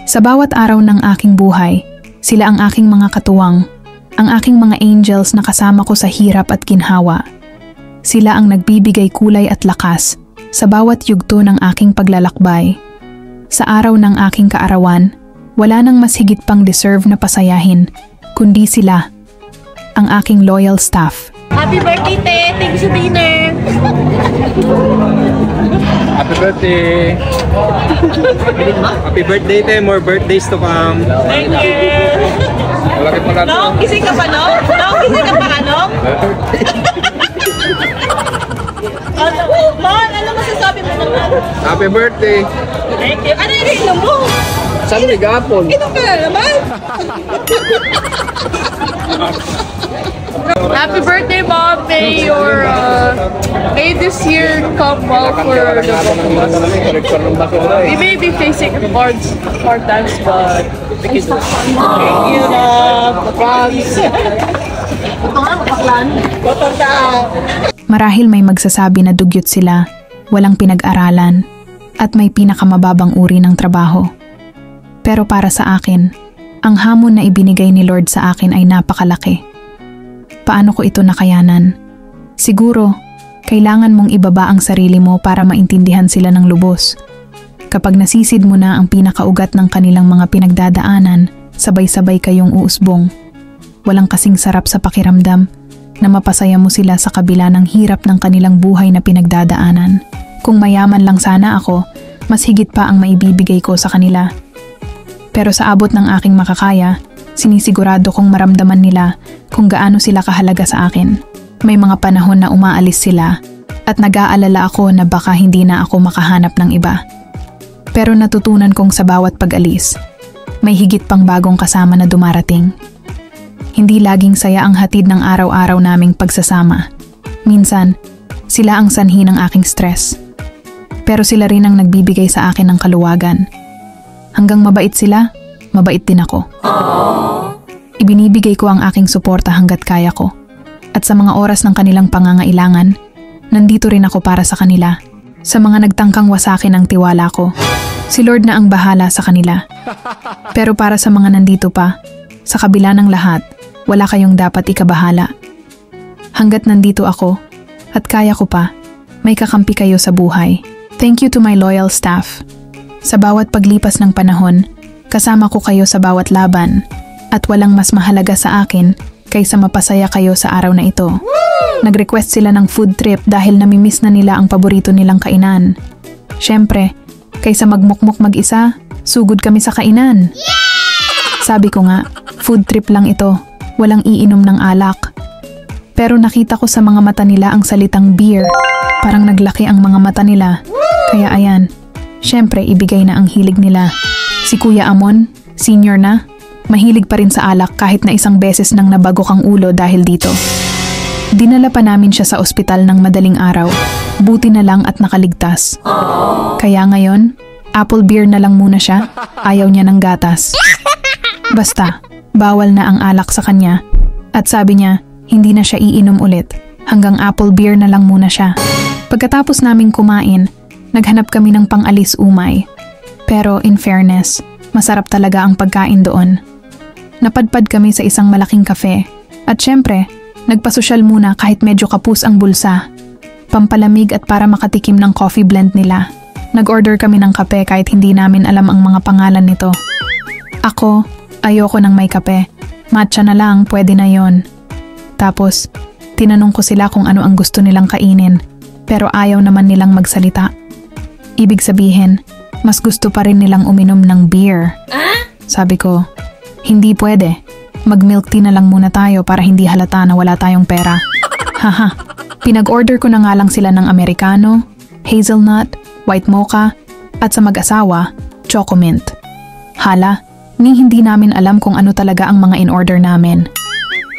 Sa bawat araw ng aking buhay, sila ang aking mga katuwang, ang aking mga angels na kasama ko sa hirap at ginhawa. Sila ang nagbibigay kulay at lakas sa bawat yugto ng aking paglalakbay. Sa araw ng aking kaarawan, wala nang mas higit pang deserve na pasayahin, kundi sila, ang aking loyal staff. Happy birthday, Te! Thank you sa dinner! Happy birthday! Happy birthday, Te! More birthdays to come! Thank you! Malaki pala ito. Nong, gising ka pa, Nong? Nong, gising ka pa, Nong? Man, ano masasabi mo naman? Happy birthday! Thank you! Ano yung inom mo? Saan may gapon? Inom ka na naman! Happy birthday, Mom! May this year come well for the both of us. We may be facing hard times, but we can do it. Thank you, love! Promise! Ito nga, kapaklan. Patanda! Marahil may magsasabi na dugyot sila, walang pinag-aralan, at may pinakamababang uri ng trabaho. Pero para sa akin, ang hamon na ibinigay ni Lord sa akin ay napakalaki. Paano ko ito nakayanan? Siguro, kailangan mong ibaba ang sarili mo para maintindihan sila ng lubos. Kapag nasisid mo na ang pinakaugat ng kanilang mga pinagdadaanan, sabay-sabay kayong uusbong. Walang kasing sarap sa pakiramdam na mapasaya mo sila sa kabila ng hirap ng kanilang buhay na pinagdadaanan. Kung mayaman lang sana ako, mas higit pa ang maibibigay ko sa kanila. Pero sa abot ng aking makakaya, sinisigurado kong maramdaman nila kung gaano sila kahalaga sa akin. May mga panahon na umaalis sila at nag-aalala ako na baka hindi na ako makahanap ng iba. Pero natutunan kong sa bawat pag-alis, may higit pang bagong kasama na dumarating. Hindi laging saya ang hatid ng araw-araw naming pagsasama. Minsan, sila ang sanhi ng aking stress. Pero sila rin ang nagbibigay sa akin ng kaluwagan. Hanggang mabait sila, mabait din ako. Ibinibigay ko ang aking suporta hanggat kaya ko. At sa mga oras ng kanilang pangangailangan, nandito rin ako para sa kanila. Sa mga nagtangkang wasakin ang tiwala ko, si Lord na ang bahala sa kanila. Pero para sa mga nandito pa, sa kabila ng lahat, wala kayong dapat ikabahala. Hanggat nandito ako, at kaya ko pa, may kakampi kayo sa buhay. Thank you to my loyal staff. Sa bawat paglipas ng panahon, kasama ko kayo sa bawat laban, at walang mas mahalaga sa akin kaysa mapasaya kayo sa araw na ito. Nag-request sila ng food trip dahil namimiss na nila ang paborito nilang kainan. Siyempre, kaysa magmukmuk mag-isa, sugod kami sa kainan. Sabi ko nga, food trip lang ito, walang iinom ng alak. Pero nakita ko sa mga mata nila ang salitang beer. Parang naglaki ang mga mata nila. Kaya ayan, siyempre ibigay na ang hilig nila. Si Kuya Amon, senior na, mahilig pa rin sa alak kahit na isang beses nang nabagok ang ulo dahil dito. Dinala pa namin siya sa ospital ng madaling araw. Buti na lang at nakaligtas. Kaya ngayon, apple beer na lang muna siya. Ayaw niya ng gatas. Basta, bawal na ang alak sa kanya. At sabi niya, hindi na siya iinom ulit. Hanggang apple beer na lang muna siya. Pagkatapos naming kumain, naghanap kami ng pang-alis umay. Pero in fairness, masarap talaga ang pagkain doon. Napadpad kami sa isang malaking kafe. At syempre, nagpasosyal muna kahit medyo kapus ang bulsa. Pampalamig at para makatikim ng coffee blend nila. Nag-order kami ng kape kahit hindi namin alam ang mga pangalan nito. Ako, ayoko ng may kape. Matcha na lang, pwede na yon. Tapos, tinanong ko sila kung ano ang gusto nilang kainin. Pero ayaw naman nilang magsalita. Ibig sabihin, mas gusto pa rin nilang uminom ng beer. Sabi ko, hindi pwede. Mag-milk tea na lang muna tayo para hindi halata na wala tayong pera. Haha, pinag-order ko na nga lang sila ng Americano, hazelnut, white mocha, at sa mag-asawa, chocomint. Hala, hindi namin alam kung ano talaga ang mga in-order namin.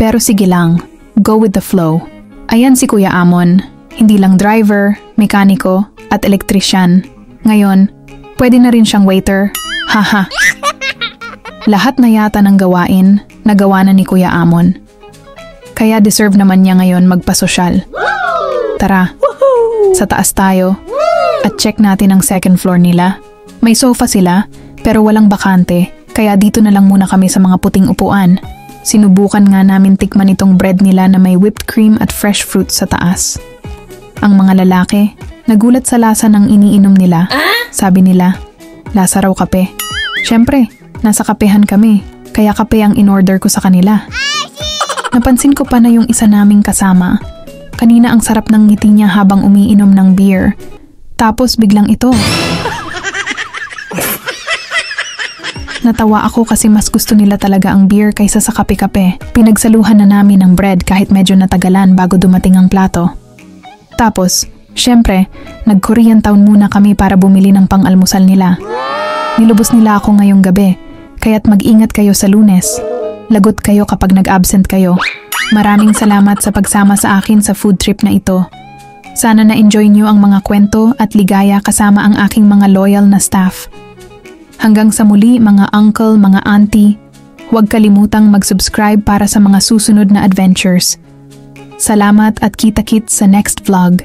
Pero sige lang, go with the flow. Ayan si Kuya Amon, hindi lang driver, mekaniko, at elektrisyan. Ngayon, pwede na rin siyang waiter. Haha. Lahat na yata ng gawain, nagawa na ni Kuya Amon. Kaya deserve naman niya ngayon magpasosyal. Tara, sa taas tayo at check natin ang second floor nila. May sofa sila Pero walang bakante, kaya dito na lang muna kami sa mga puting upuan. Sinubukan nga namin tikman itong bread nila na may whipped cream at fresh fruit sa taas. Ang mga lalaki, nagulat sa lasa ng iniinom nila. Sabi nila, lasa raw kape. Siyempre, nasa kapehan kami, kaya kape ang in-order ko sa kanila. Napansin ko pa na yung isa naming kasama. Kanina ang sarap ng ngiti niya habang umiinom ng beer. Tapos biglang ito. Natawa ako kasi mas gusto nila talaga ang beer kaysa sa kape-kape. Pinagsaluhan na namin ng bread kahit medyo natagalan bago dumating ang plato. Tapos, syempre, nag-Korean Town muna kami para bumili ng pang-almusal nila. Nilubos nila ako ngayong gabi, kaya't mag-ingat kayo sa Lunes. Lagot kayo kapag nag-absent kayo. Maraming salamat sa pagsama sa akin sa food trip na ito. Sana na-enjoy niyo ang mga kwento at ligaya kasama ang aking mga loyal na staff. Hanggang sa muli mga uncle, mga auntie, huwag kalimutang mag-subscribe para sa mga susunod na adventures. Salamat at kita-kits sa next vlog.